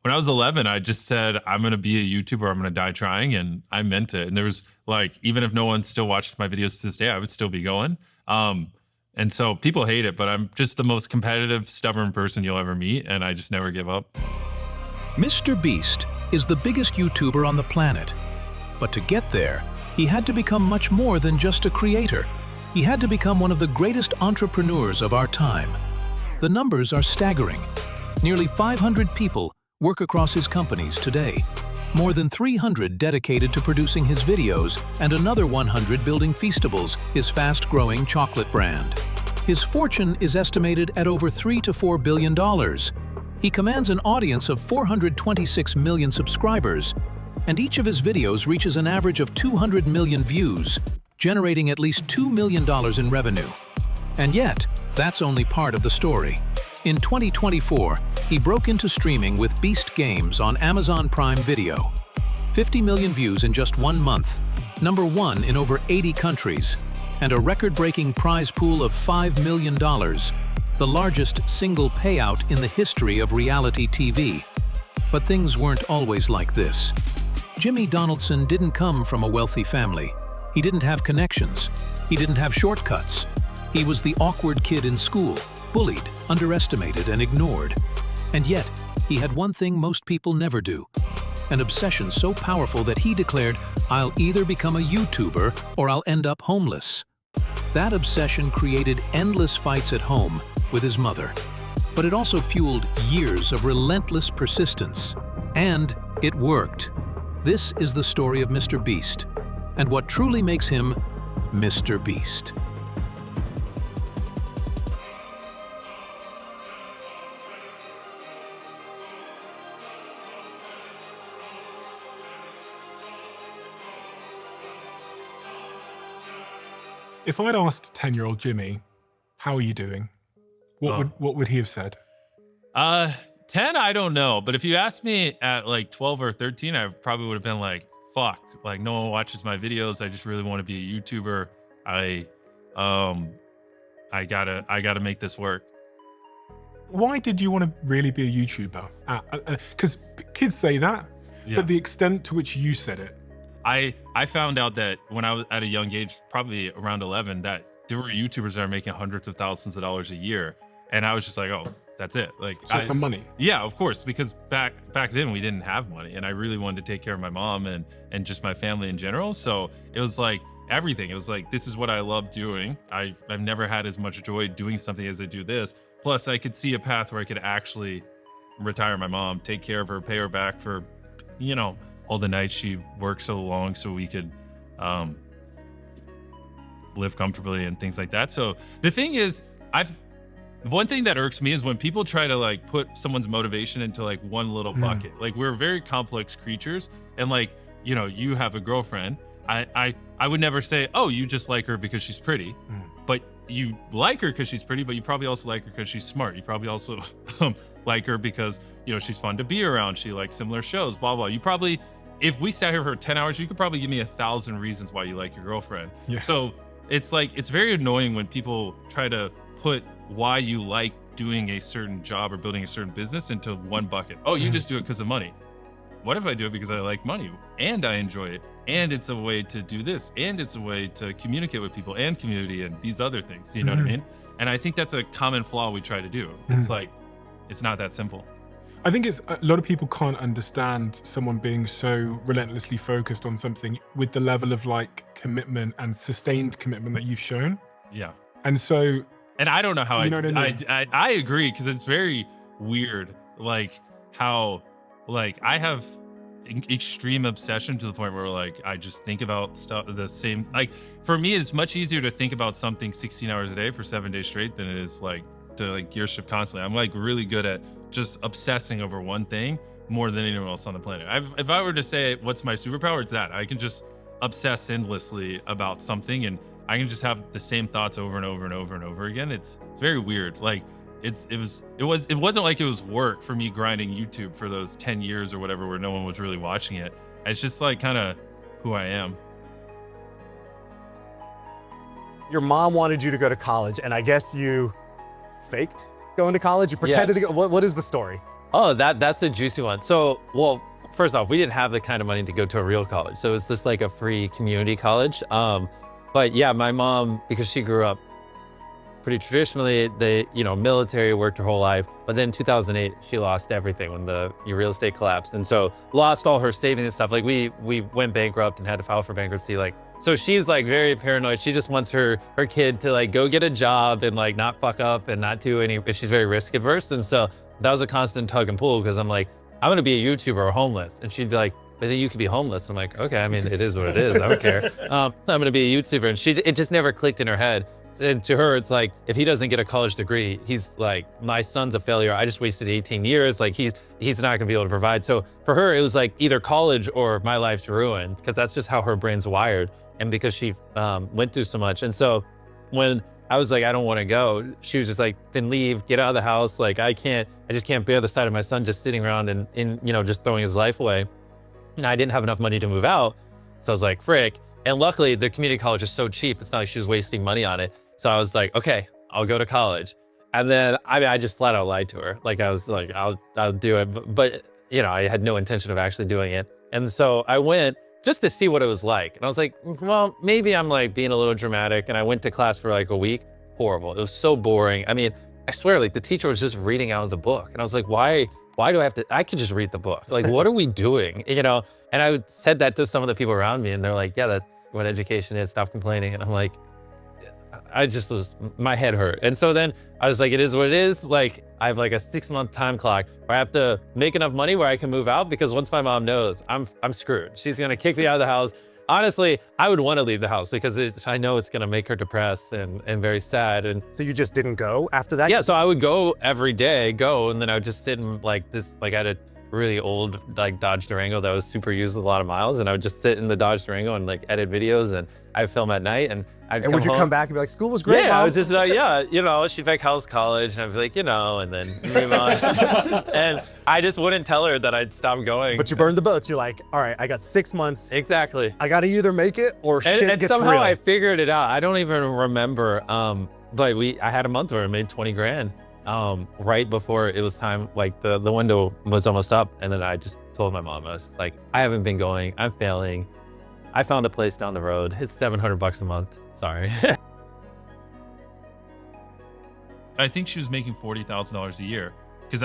when I was 11, I just said, I'm going to be a YouTuber. I'm going to die trying. And I meant it. And there was like, even if no one still watches my videos to this day, I would still be going. And so people hate it, but I'm just the most competitive, stubborn person you'll ever meet. And I just never give up. MrBeast is the biggest YouTuber on the planet. But to get there, he had to become much more than just a creator. He had to become one of the greatest entrepreneurs of our time. The numbers are staggering. Nearly 500 people work across his companies today. More than 300 dedicated to producing his videos, and another 100 building Feastables, his fast-growing chocolate brand. His fortune is estimated at over $3 to $4 billion. He commands an audience of 426 million subscribers, and each of his videos reaches an average of 200 million views, generating at least $2 million in revenue. And yet, that's only part of the story. In 2024, he broke into streaming with Beast Games on Amazon Prime Video. 50 million views in just 1 month, #1 in over 80 countries, and a record-breaking prize pool of $5 million, the largest single payout in the history of reality TV. But things weren't always like this. Jimmy Donaldson didn't come from a wealthy family. He didn't have connections. He didn't have shortcuts. He was the awkward kid in school, bullied, underestimated, and ignored. And yet, he had one thing most people never do. An obsession so powerful that he declared, "I'll either become a YouTuber or I'll end up homeless." That obsession created endless fights at home with his mother. But it also fueled years of relentless persistence. And it worked. This is the story of MrBeast, and what truly makes him MrBeast. If I'd asked 10-year-old Jimmy, how are you doing? What would he have said? 10, I don't know. But if you asked me at like 12 or 13, I probably would have been like, fuck, like no one watches my videos. I just really want to be a YouTuber. I gotta make this work. Why did you want to really be a YouTuber? Because kids say that, but the extent to which you said it. I found out that when I was at a young age, probably around 11, that there were YouTubers that are making hundreds of thousands of dollars a year. And I was just like, oh, that's it. Like, so it's the money. Yeah, of course, because back then we didn't have money, and I really wanted to take care of my mom and just my family in general. So it was like everything. It was like, this is what I love doing. I've never had as much joy doing something as I do this. Plus, I could see a path where I could actually retire my mom, take care of her, pay her back for, you know, all the nights she worked so long so we could live comfortably and things like that. So the thing is, one thing that irks me is when people try to like put someone's motivation into like one little bucket. Like, we're very complex creatures, and like, you know, you have a girlfriend. I would never say, oh, you just like her because she's pretty, but you like her because she's pretty, but you probably also like her because she's smart. You probably also like her because, you know, she's fun to be around. She likes similar shows, blah, blah. You probably, if we sat here for 10 hours, you could probably give me 1,000 reasons why you like your girlfriend. Yeah. So it's like, it's very annoying when people try to put why you like doing a certain job or building a certain business into one bucket. Oh, you just do it because of money. What if I do it because I like money and I enjoy it, and it's a way to do this, and it's a way to communicate with people and community and these other things, you know what I mean? And I think that's a common flaw we try to do. It's like, it's not that simple. I think it's a lot of people can't understand someone being so relentlessly focused on something with the level of like commitment and sustained commitment that you've shown. Yeah. And so, and I don't know how I agree, because it's very weird, like how, like, I have extreme obsession to the point where like I just think about stuff the same. Like, for me, it's much easier to think about something 16 hours a day for 7 days straight than it is like to like gear shift constantly. I'm like really good at just obsessing over one thing more than anyone else on the planet. If I were to say what's my superpower, it's that I can just obsess endlessly about something, and I can just have the same thoughts over and over and over and over again. It's very weird. Like, it wasn't like it was work for me grinding YouTube for those 10 years or whatever where no one was really watching it. It's just like kind of who I am. Your mom wanted you to go to college, and I guess you faked going to college. You pretended to go. What is the story? Oh, that's a juicy one. So, well, first off, we didn't have the kind of money to go to a real college. So it was just like a free community college. But yeah, my mom, because she grew up pretty traditionally, military, worked her whole life. But then in 2008, she lost everything when the real estate collapsed. And so lost all her savings and stuff. Like we went bankrupt and had to file for bankruptcy. Like, so she's like very paranoid. She just wants her kid to like go get a job and like not fuck up and not do any, she's very risk adverse. And so that was a constant tug and pull because I'm like, I'm gonna be a YouTuber or homeless. And she'd be like, but then you could be homeless. I'm like, okay, I mean, it is what it is. I don't care. I'm gonna be a YouTuber. And it just never clicked in her head. And to her, it's like, if he doesn't get a college degree, he's like, my son's a failure. I just wasted 18 years. Like he's not gonna be able to provide. So for her, it was like either college or my life's ruined because that's just how her brain's wired. And because she went through so much. And so when I was like, I don't wanna go, she was just like, then leave, get out of the house. Like I just can't bear the sight of my son just sitting around and just throwing his life away. And I didn't have enough money to move out. So I was like, frick. And luckily the community college is so cheap. It's not like she was wasting money on it. So I was like, okay, I'll go to college. And then, I just flat out lied to her. Like I was like, I'll do it. But I had no intention of actually doing it. And so I went just to see what it was like. And I was like, well, maybe I'm like being a little dramatic. And I went to class for like a week. Horrible. It was so boring. I mean, I swear, like the teacher was just reading out of the book. And I was like, why do I have to, I could just read the book. Like, what are we doing? And I said that to some of the people around me and they're like, yeah, that's what education is. Stop complaining. And I'm like, my head hurt. And so then I was like, it is what it is. Like I have like a 6-month time clock where I have to make enough money where I can move out because once my mom knows, I'm screwed. She's gonna kick me out of the house. Honestly, I would want to leave the house because I know it's gonna make her depressed and very sad. And So you just didn't go after that? yeah, so I would go every day, and then I would just sit in like this, like I had a really old like Dodge Durango that was super used with a lot of miles, and I would just sit in the Dodge Durango and like edit videos, and I'd film at night, and would you come back and be like, school was great, yeah, Mom? I was just like, she'd be like, how's college? And I'd be like, and then move on. And I just wouldn't tell her that I'd stop going. But you burned the boats. You're like, all right, I got 6 months. Exactly. I got to either make it or shit and gets somehow real. I figured it out. I don't even remember, but I had a month where I made 20 grand right before it was time, like the window was almost up. And then I just told my mom, I was just like, I haven't been going, I'm failing. I found a place down the road. It's $700 a month. Sorry. I think she was making $40,000 a year because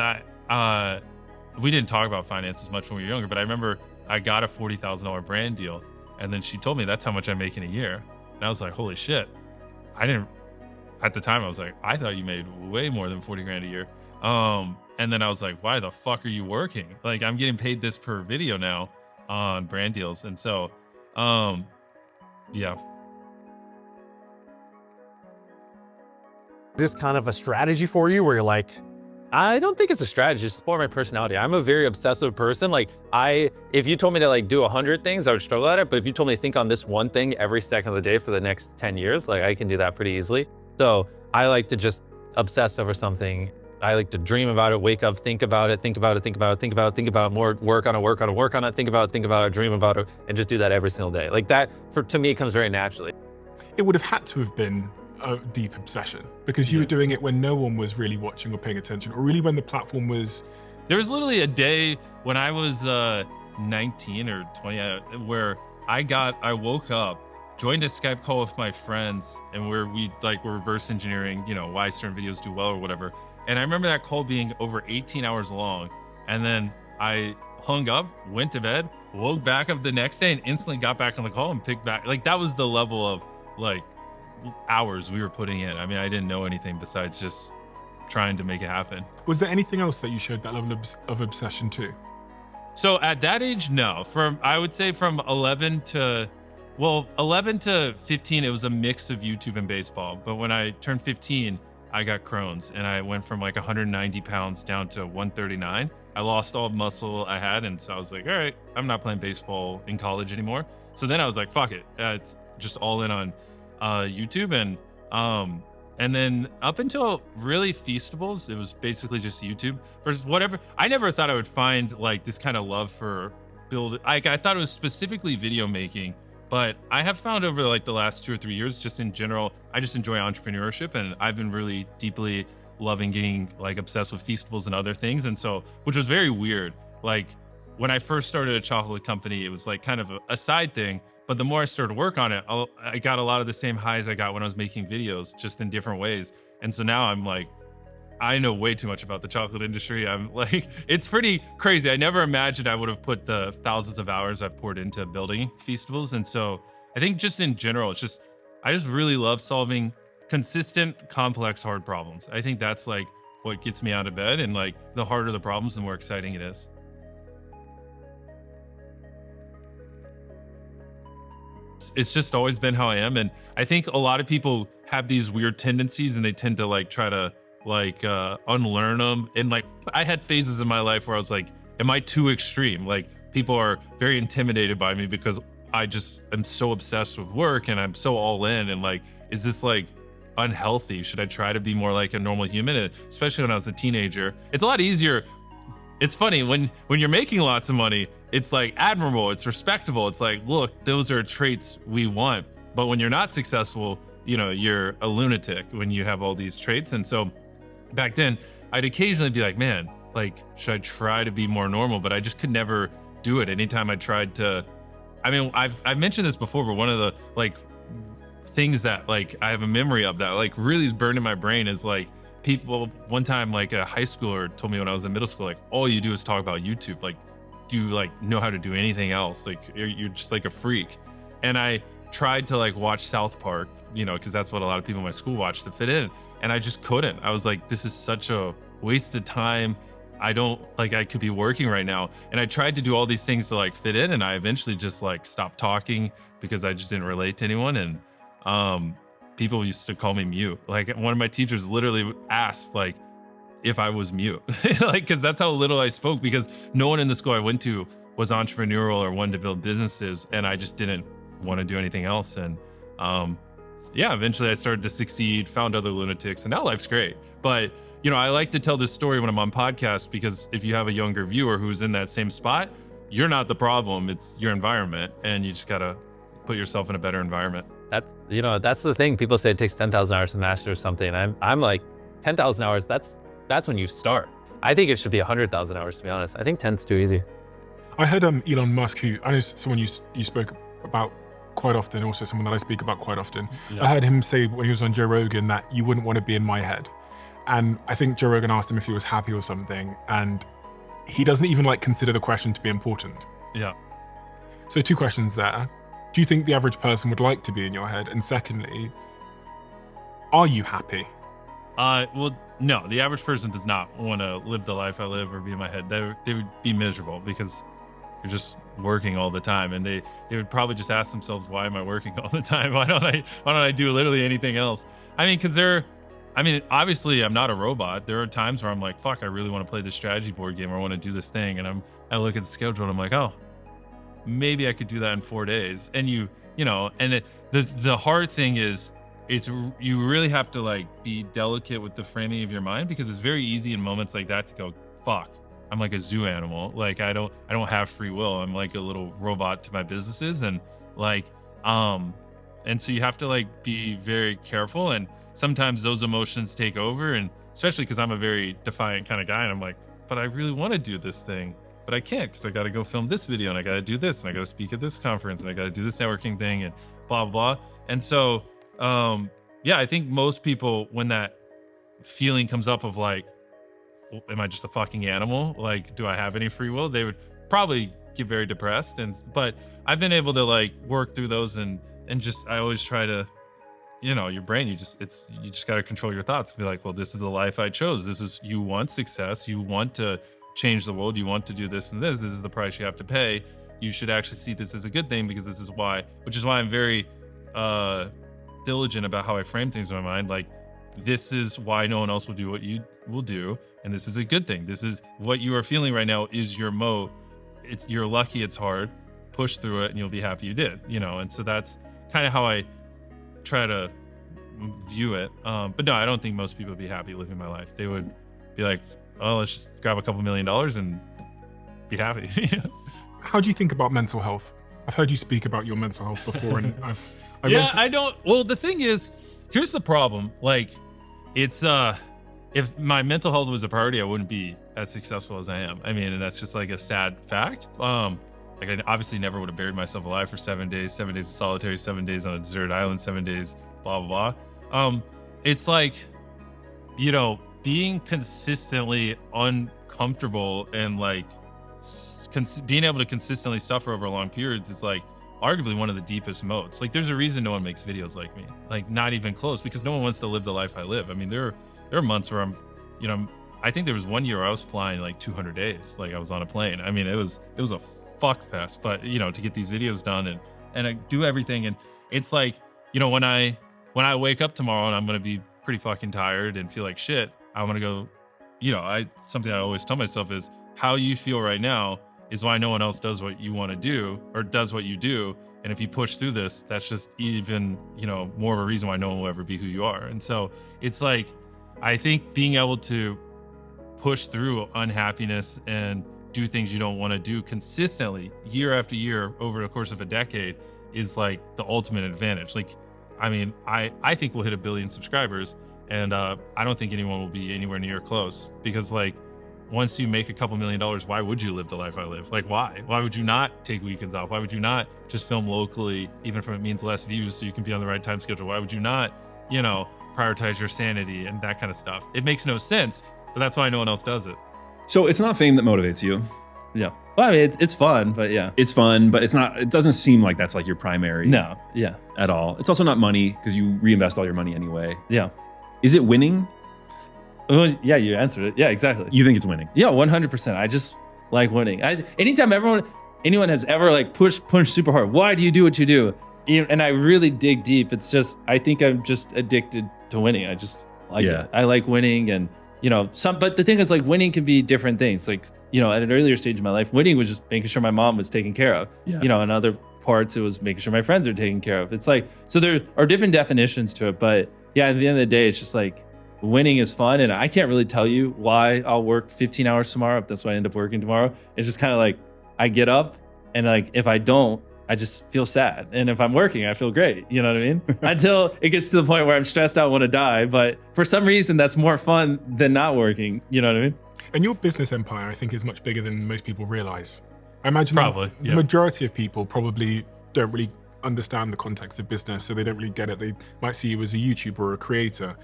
we didn't talk about finances much when we were younger, but I remember I got a $40,000 brand deal, and then she told me that's how much I make in a year, and I was like, holy shit! At the time I was like, I thought you made way more than 40 grand a year. And then I was like, why the fuck are you working? Like I'm getting paid this per video now on brand deals, and so yeah. Is this kind of a strategy for you where you're like, I don't think it's a strategy, it's more my personality. I'm a very obsessive person. Like if you told me to like do 100 things, I would struggle at it. But if you told me to think on this one thing every second of the day for the next 10 years, like I can do that pretty easily. So I like to just obsess over something. I like to dream about it, wake up, think about it, more, work on it, think about it, dream about it, and just do that every single day. Like that, to me, comes very naturally. It would have had to have been a deep obsession because you were doing it when no one was really watching or paying attention, or really when the platform was... There was literally a day when I was 19 or 20 where I woke up, joined a Skype call with my friends, and where we were reverse engineering, why certain videos do well or whatever. And I remember that call being over 18 hours long. And then I hung up, went to bed, woke back up the next day, and instantly got back on the call and picked back. Like that was the level of hours we were putting in. I mean, I didn't know anything besides just trying to make it happen. Was there anything else that you showed that level of obsession to? So at that age, no. I would say from 11 to 15, it was a mix of YouTube and baseball. But when I turned 15, I got Crohn's, and I went from like 190 pounds down to 139. I lost all the muscle I had, and so I was like, all right, I'm not playing baseball in college anymore. So then I was like, fuck it. It's just all in on YouTube. And then up until really Feastables, it was basically just YouTube. Versus whatever, I never thought I would find like this kind of love for I thought it was specifically video making. But I have found over like the last 2 or 3 years, just in general, I just enjoy entrepreneurship, and I've been really deeply loving getting like obsessed with Feastables and other things. And so, which was very weird. Like when I first started a chocolate company, it was like kind of a side thing. But the more I started to work on it, I got a lot of the same highs I got when I was making videos, just in different ways. And so now I'm like, I know way too much about the chocolate industry. I'm like, it's pretty crazy. I never imagined I would have put the thousands of hours I've poured into building Feastables. And so I think just in general, it's just, I just really love solving consistent, complex, hard problems. I think that's like what gets me out of bed, and like the harder the problems, the more exciting it is. It's just always been how I am. And I think a lot of people have these weird tendencies and they tend to like try to like unlearn them. And like I had phases in my life where I was like, am I too extreme? Like people are very intimidated by me because I just am so obsessed with work and I'm so all in, and like, is this like unhealthy? Should I try to be more like a normal human? Especially when I was a teenager. It's a lot easier. It's funny when you're making lots of money, it's like admirable, it's respectable. It's like, look, those are traits we want. But when you're not successful, you know, you're a lunatic when you have all these traits. And so back then I'd occasionally be like, man, like, should I try to be more normal? But I just could never do it. Anytime I tried to, I mean, I've mentioned this before, but one of the like things that like I have a memory of that like really is burned in my brain is like, people one time, like a high schooler told me when I was in middle school, like, all you do is talk about YouTube. Like, do you like know how to do anything else? Like you're just like a freak. And I tried to like watch South Park, you know, because that's what a lot of people in my school watch to fit in. And I just couldn't. I was like, this is such a waste of time. I don't like, I could be working right now. And I tried to do all these things to like fit in. And I eventually just like stopped talking because I just didn't relate to anyone. And people used to call me mute. Like one of my teachers literally asked like if I was mute, like, cause that's how little I spoke, because no one in the school I went to was entrepreneurial or wanted to build businesses. And I just didn't want to do anything else. And yeah, eventually I started to succeed, found other lunatics, and now life's great. But you know, I like to tell this story when I'm on podcasts, because if you have a younger viewer who's in that same spot, you're not the problem, it's your environment. And you just gotta put yourself in a better environment. That's, you know, that's the thing. People say it takes 10,000 hours to master something. I'm like, 10,000 hours, that's when you start. I think it should be 100,000 hours, to be honest. I think 10's too easy. I heard Elon Musk, who I know someone you spoke about quite often, also someone that I speak about quite often. Yeah. I heard him say when he was on Joe Rogan that you wouldn't want to be in my head. And I think Joe Rogan asked him if he was happy or something, and he doesn't even like consider the question to be important. Yeah. So 2 questions there. Do you think the average person would like to be in your head? And secondly, are you happy? Well, no, the average person does not want to live the life I live or be in my head. They would be miserable because you're just working all the time, and they would probably just ask themselves, why am I working all the time? Why don't I do literally anything else? I mean, because obviously I'm not a robot. There are times where I'm like, fuck, I really want to play this strategy board game, or I want to do this thing. And I look at the schedule and I'm like, oh, maybe I could do that in 4 days. And you know, and the hard thing is, you really have to like be delicate with the framing of your mind, because it's very easy in moments like that to go, fuck, I'm like a zoo animal. Like I don't have free will. I'm like a little robot to my businesses. And like, and so you have to like be very careful. And sometimes those emotions take over, and especially because I'm a very defiant kind of guy, and I'm like, but I really want to do this thing, but I can't, because I got to go film this video, and I got to do this, and I got to speak at this conference, and I got to do this networking thing, and blah, blah, blah. And so, yeah, I think most people, when that feeling comes up of like, am I just a fucking animal? Like, do I have any free will? They would probably get very depressed. But I've been able to like work through those, and just, I always try to, you know, your brain, you just got to control your thoughts. Be like, well, this is the life I chose. This is, you want success. You want to change the world. You want to do this and this. This is the price you have to pay. You should actually see this as a good thing, because this is why, which is why I'm very diligent about how I frame things in my mind. Like, this is why no one else will do what you will do. And this is a good thing. This is what you are feeling right now is your mode. You're lucky it's hard. Push through it and you'll be happy you did, you know? And so that's kind of how I try to view it. But no, I don't think most people would be happy living my life. They would be like, oh, let's just grab a couple $1 million and be happy. How do you think about mental health? I've heard you speak about your mental health before, and I don't. Well, the thing is, here's the problem. Like, it's if my mental health was a priority, I wouldn't be as successful as I am. I mean, and that's just like a sad fact. Like I obviously never would have buried myself alive for 7 days of solitary, 7 days on a deserted island, 7 days, blah, blah, blah. It's like, you know, being consistently uncomfortable and like being able to consistently suffer over long periods is like arguably one of the deepest modes. Like there's a reason no one makes videos like me, like not even close, because no one wants to live the life I live. I mean, there are months where I'm, you know, I think there was 1 year where I was flying like 200 days. Like I was on a plane. I mean, it was a fuck fest, but you know, to get these videos done and I do everything. And it's like, you know, when I wake up tomorrow and I'm going to be pretty fucking tired and feel like shit, I'm going to go, you know, something I always tell myself is how you feel right now is why no one else does what you want to do or does what you do. And if you push through this, that's just even, you know, more of a reason why no one will ever be who you are. And so it's like, I think being able to push through unhappiness and do things you don't want to do consistently year after year over the course of a decade is like the ultimate advantage. Like, I mean, I think we'll hit 1 billion subscribers, and I don't think anyone will be anywhere near close, because like once you make a couple $1 million, why would you live the life I live? Like why would you not take weekends off? Why would you not just film locally, even if it means less views so you can be on the right time schedule? Why would you not, you know, prioritize your sanity and that kind of stuff? It makes no sense, but that's why no one else does it. So it's not fame that motivates you. Yeah. Well, I mean, it's fun, but yeah. It's fun, but it's not, it doesn't seem like that's like your primary. No. Yeah. At all. It's also not money, because you reinvest all your money anyway. Yeah. Is it winning? Well, yeah, you answered it. Yeah, exactly. You think it's winning? Yeah, 100%. I just like winning. Anytime anyone has ever like pushed super hard, why do you do what you do? And I really dig deep. It's just, I think I'm just addicted to winning. I just like it. I like winning, and you know, but the thing is, like, winning can be different things. Like, you know, at an earlier stage of my life, winning was just making sure my mom was taken care of. Yeah. You know, in other parts, it was making sure my friends are taken care of. It's like, so there are different definitions to it, but yeah, at the end of the day, it's just like winning is fun. And I can't really tell you why I'll work 15 hours tomorrow, if that's why I end up working tomorrow. It's just kind of like, I get up and like, if I don't, I just feel sad. And if I'm working, I feel great. You know what I mean? Until it gets to the point where I'm stressed out, want to die. But for some reason, that's more fun than not working. You know what I mean? And your business empire, I think, is much bigger than most people realize. I imagine the majority of people probably don't really understand the context of business, so they don't really get it. They might see you as a YouTuber or a creator.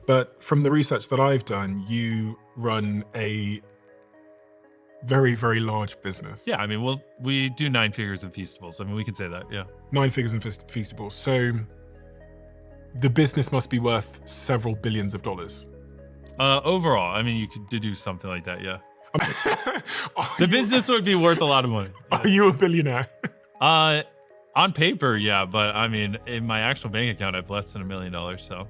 But from the research that I've done, you run a very, very large business. Yeah, I mean, we do 9 figures in Feastables. I mean, we could say that, yeah. 9 figures in Feastables. So the business must be worth several billions of dollars. Overall, I mean, you could do something like that, yeah. The business would be worth a lot of money. Yeah. Are you a billionaire? On paper, yeah, but I mean, in my actual bank account, I have less than $1 million, so.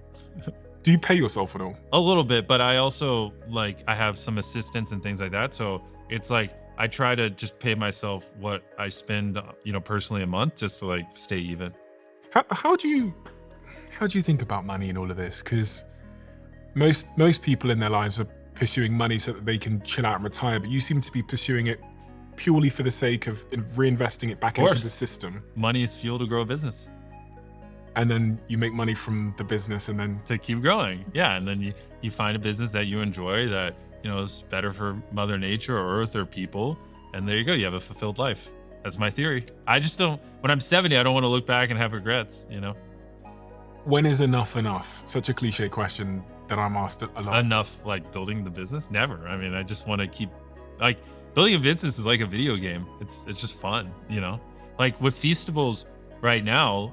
Do you pay yourself at all? A little bit, but I also, like, I have some assistants and things like that, so it's like, I try to just pay myself what I spend, you know, personally a month, just to like stay even. How do you think about money in all of this? Because most people in their lives are pursuing money so that they can chill out and retire, but you seem to be pursuing it purely for the sake of reinvesting it back into the system. Money is fuel to grow a business. And then you make money from the business, and then to keep growing. Yeah, and then you find a business that you enjoy, that, you know, is better for Mother Nature or Earth or people, and there you go. You have a fulfilled life. That's my theory. I just don't. When I'm 70, I don't want to look back and have regrets. You know. When is enough enough? Such a cliche question that I'm asked a lot. Enough, like building the business? Never. I mean, I just want to keep, like, building a business is like a video game. It's just fun. You know, like with Feastables right now.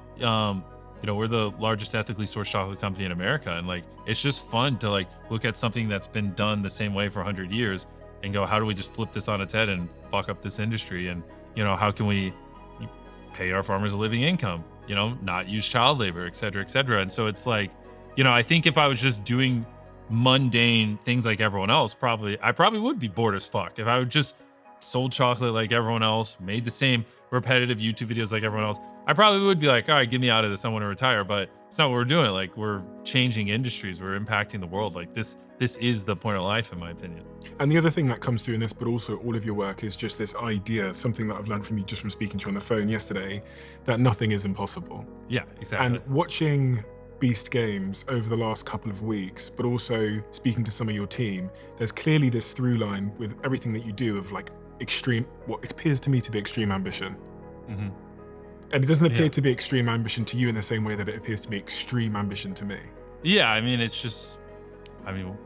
You know, we're the largest ethically sourced chocolate company in America. And like, it's just fun to like look at something that's been done the same way for 100 years and go, how do we just flip this on its head and fuck up this industry? And, you know, how can we pay our farmers a living income, you know, not use child labor, et cetera, et cetera. And so it's like, you know, I think if I was just doing mundane things like everyone else, I probably would be bored as fuck. If I would just sold chocolate like everyone else, made the same repetitive YouTube videos like everyone else, I probably would be like, all right, get me out of this. I want to retire. But it's not what we're doing. Like, we're changing industries. We're impacting the world. Like, this is the point of life, in my opinion. And the other thing that comes through in this, but also all of your work, is just this idea, something that I've learned from you just from speaking to you on the phone yesterday, that nothing is impossible. Yeah, exactly. And watching Beast Games over the last couple of weeks, but also speaking to some of your team, there's clearly this through line with everything that you do of like extreme, what appears to me to be extreme ambition. Mm-hmm. And it doesn't appear to be extreme ambition to you in the same way that it appears to be extreme ambition to me. Yeah, I mean, it's just, I mean,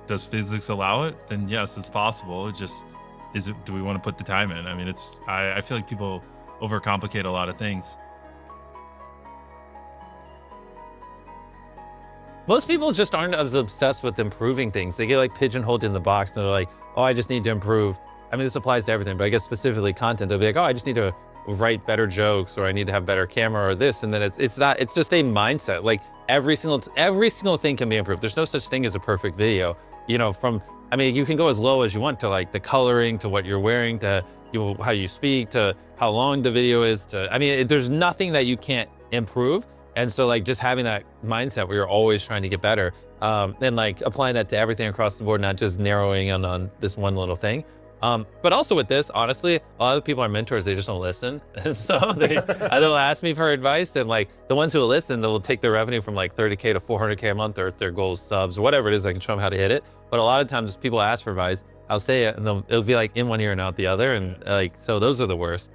does physics allow it? Then yes, it's possible. It just, do we want to put the time in? I mean, I feel like people overcomplicate a lot of things. Most people just aren't as obsessed with improving things. They get like pigeonholed in the box and they're like, oh, I just need to improve. I mean, this applies to everything, but I guess specifically content. They'll be like, oh, I just need to write better jokes, or I need to have better camera, or this. And then it's just a mindset. Like every single thing can be improved. There's no such thing as a perfect video. You know, I mean, you can go as low as you want to like the coloring, to what you're wearing, to how you speak, to how long the video is, I mean, there's nothing that you can't improve. And so like just having that mindset where you're always trying to get better, and like applying that to everything across the board, not just narrowing on this one little thing. But also with this, honestly, a lot of people are mentors, they just don't listen. And so they'll ask me for advice, and like the ones who will listen, they'll take their revenue from like 30K to 400K a month, or if their goal is subs or whatever it is, I can show them how to hit it. But a lot of times people ask for advice, I'll say it and it'll be like in one ear and out the other. And like, so those are the worst.